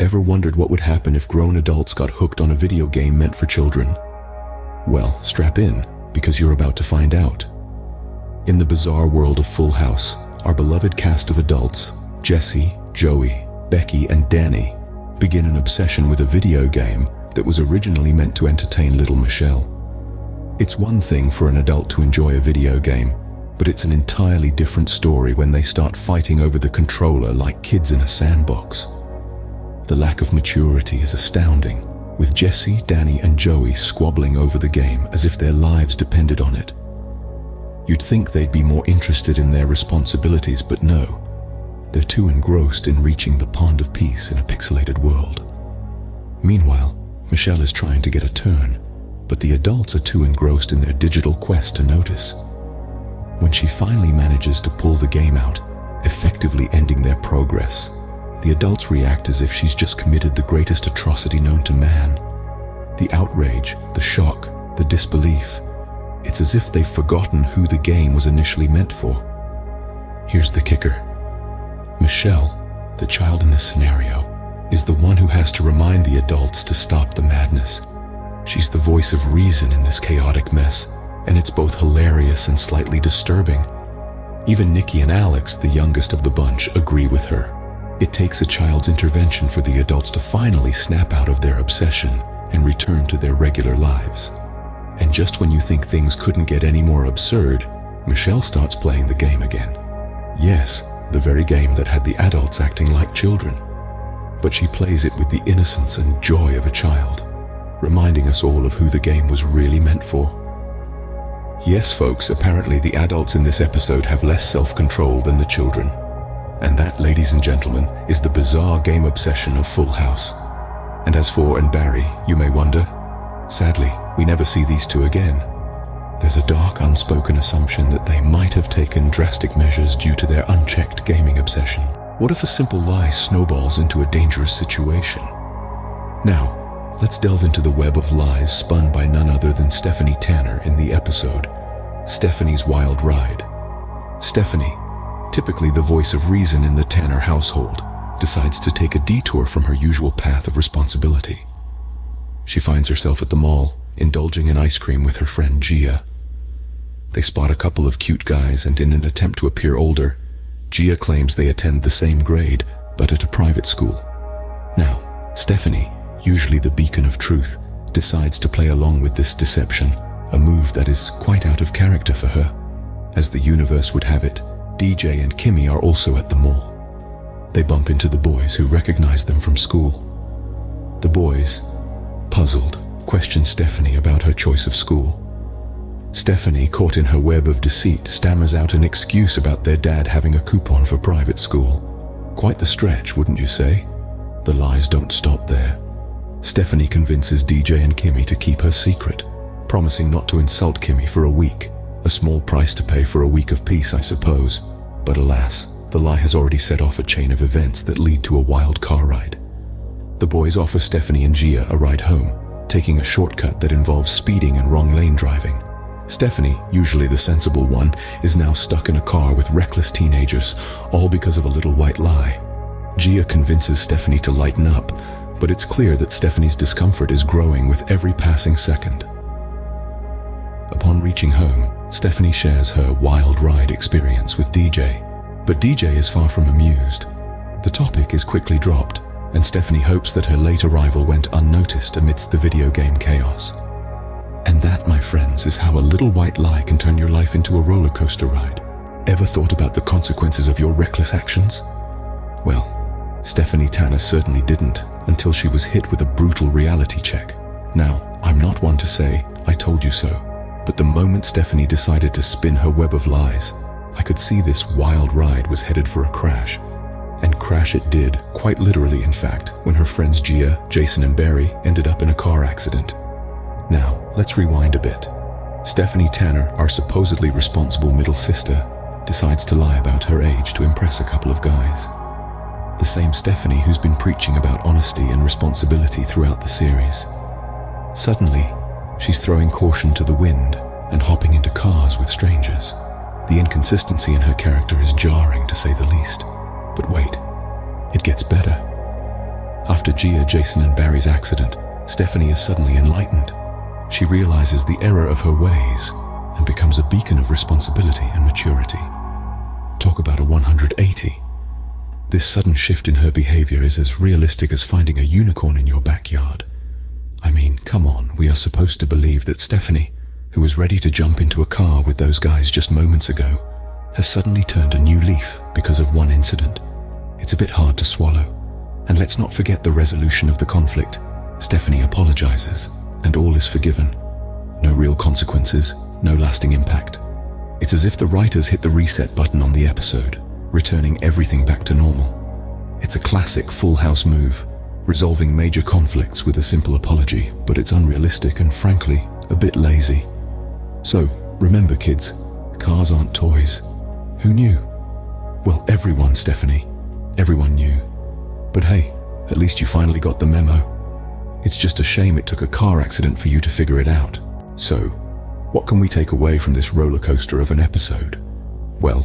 Ever wondered what would happen if grown adults got hooked on a video game meant for children? Well, strap in, because you're about to find out. In the bizarre world of Full House, our beloved cast of adults, Jesse, Joey, Becky, and Danny, begin an obsession with a video game that was originally meant to entertain little Michelle. It's one thing for an adult to enjoy a video game, but it's an entirely different story when they start fighting over the controller like kids in a sandbox. The lack of maturity is astounding, with Jesse, Danny, and Joey squabbling over the game as if their lives depended on it. You'd think they'd be more interested in their responsibilities, but no. They're too engrossed in reaching the pond of peace in a pixelated world. Meanwhile, Michelle is trying to get a turn, but the adults are too engrossed in their digital quest to notice. When she finally manages to pull the game out, effectively ending their progress, the adults react as if she's just committed the greatest atrocity known to man. The outrage, the shock, the disbelief. It's as if they've forgotten who the game was initially meant for. Here's the kicker. Michelle, the child in this scenario, is the one who has to remind the adults to stop the madness. She's the voice of reason in this chaotic mess, and it's both hilarious and slightly disturbing. Even Nikki and Alex, the youngest of the bunch, agree with her. It takes a child's intervention for the adults to finally snap out of their obsession and return to their regular lives. And just when you think things couldn't get any more absurd, Michelle starts playing the game again. Yes, the very game that had the adults acting like children. But she plays it with the innocence and joy of a child, reminding us all of who the game was really meant for. Yes, folks, apparently the adults in this episode have less self-control than the children. And that, ladies and gentlemen, is the bizarre game obsession of Full House. And as for and Barry, you may wonder, sadly, we never see these two again. There's a dark, unspoken assumption that they might have taken drastic measures due to their unchecked gaming obsession. What if a simple lie snowballs into a dangerous situation? Now, let's delve into the web of lies spun by none other than Stephanie Tanner in the episode, Stephanie's Wild Ride. Stephanie, typically the voice of reason in the Tanner household, decides to take a detour from her usual path of responsibility. She finds herself at the mall, indulging in ice cream with her friend Gia. They spot a couple of cute guys, and in an attempt to appear older, Gia claims they attend the same grade, but at a private school. Now, Stephanie, usually the beacon of truth, decides to play along with this deception, a move that is quite out of character for her. As the universe would have it, DJ and Kimmy are also at the mall. They bump into the boys, who recognize them from school. The boys, puzzled, question Stephanie about her choice of school. Stephanie, caught in her web of deceit, stammers out an excuse about their dad having a coupon for private school. Quite the stretch, wouldn't you say? The lies don't stop there. Stephanie convinces DJ and Kimmy to keep her secret, promising not to insult Kimmy for a week. A small price to pay for a week of peace, I suppose. But alas, the lie has already set off a chain of events that lead to a wild car ride. The boys offer Stephanie and Gia a ride home, taking a shortcut that involves speeding and wrong lane driving. Stephanie, usually the sensible one, is now stuck in a car with reckless teenagers, all because of a little white lie. Gia convinces Stephanie to lighten up, but it's clear that Stephanie's discomfort is growing with every passing second. Upon reaching home, Stephanie shares her wild ride experience with DJ, but DJ is far from amused. The topic is quickly dropped, and Stephanie hopes that her late arrival went unnoticed amidst the video game chaos. And that, my friends, is how a little white lie can turn your life into a roller coaster ride. Ever thought about the consequences of your reckless actions? Well, Stephanie Tanner certainly didn't, until she was hit with a brutal reality check. Now, I'm not one to say, "I told you so," but the moment Stephanie decided to spin her web of lies, I could see this wild ride was headed for a crash. And crash it did, quite literally in fact, when her friends Gia, Jason, and Barry ended up in a car accident. Now, let's rewind a bit. Stephanie Tanner, our supposedly responsible middle sister, decides to lie about her age to impress a couple of guys. The same Stephanie who's been preaching about honesty and responsibility throughout the series. Suddenly, she's throwing caution to the wind and hopping into cars with strangers. The inconsistency in her character is jarring, to say the least. But wait, it gets better. After Gia, Jason, and Barry's accident, Stephanie is suddenly enlightened. She realizes the error of her ways and becomes a beacon of responsibility and maturity. Talk about a 180. This sudden shift in her behavior is as realistic as finding a unicorn in your backyard. I mean, come on, we are supposed to believe that Stephanie, who was ready to jump into a car with those guys just moments ago, has suddenly turned a new leaf because of one incident. It's a bit hard to swallow. And let's not forget the resolution of the conflict. Stephanie apologizes, and all is forgiven. No real consequences, no lasting impact. It's as if the writers hit the reset button on the episode, returning everything back to normal. It's a classic Full House move, resolving major conflicts with a simple apology, but it's unrealistic and frankly, a bit lazy. So, remember kids, cars aren't toys. Who knew? Well, everyone, Stephanie. Everyone knew. But hey, at least you finally got the memo. It's just a shame it took a car accident for you to figure it out. So, what can we take away from this roller coaster of an episode? Well,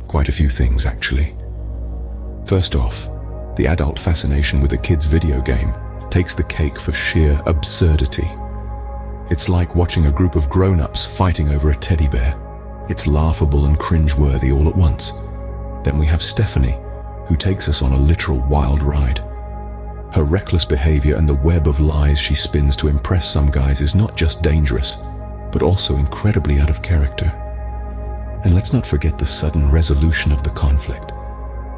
quite a few things actually. First off, the adult fascination with a kid's video game takes the cake for sheer absurdity. It's like watching a group of grown-ups fighting over a teddy bear. It's laughable and cringe-worthy all at once. Then we have Stephanie, who takes us on a literal wild ride. Her reckless behavior and the web of lies she spins to impress some guys is not just dangerous, but also incredibly out of character. And let's not forget the sudden resolution of the conflict.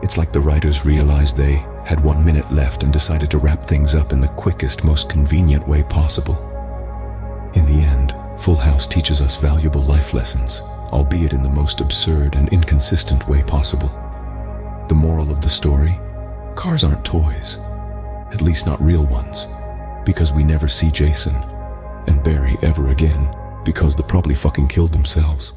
It's like the writers realized they had 1 minute left and decided to wrap things up in the quickest, most convenient way possible. In the end, Full House teaches us valuable life lessons, albeit in the most absurd and inconsistent way possible. The moral of the story? Cars aren't toys. At least not real ones. Because we never see Jason and Barry ever again, because they probably fucking killed themselves.